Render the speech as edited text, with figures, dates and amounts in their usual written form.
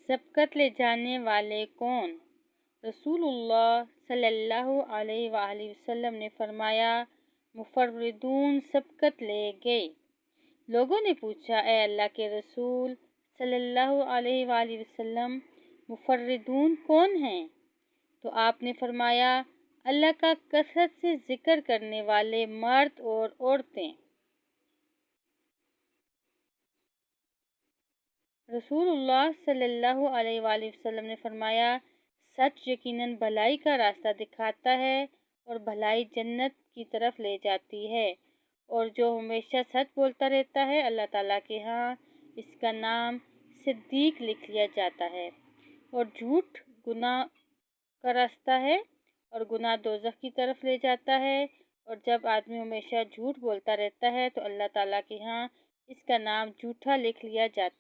سبقت لے جانے والے کون؟ رسول اللہ صلی اللہ علیہ وآلہ وسلم نے فرمایا، مفردون سبقت لے گئے۔ لوگوں نے پوچھا، اے اللہ کے رسول صلی اللہ علیہ وآلہ وسلم، مفردون کون ہیں؟ تو آپ نے فرمایا، اللہ کا کثرت سے ذکر کرنے والے مرد اور عورتیں۔ رسول اللہ صلی اللہ علیہ وآلہ وسلم نے فرمایا، سچ یقیناً بھلائی کا راستہ دکھاتا ہے اور بھلائی جنت کی طرف لے جاتی ہے، اور جو ہمیشہ سچ بولتا رہتا ہے اللہ تعالیٰ کے ہاں اس کا نام صدیق لکھ لیا جاتا ہے، اور جھوٹ گناہ کا راستہ ہے اور گناہ دوزخ کی طرف لے جاتا ہے، اور جب آدمی ہمیشہ جھوٹ بولتا رہتا ہے تو اللہ تعالیٰ کے ہاں اس کا نام جھوٹا لکھ لیا جاتا ہے۔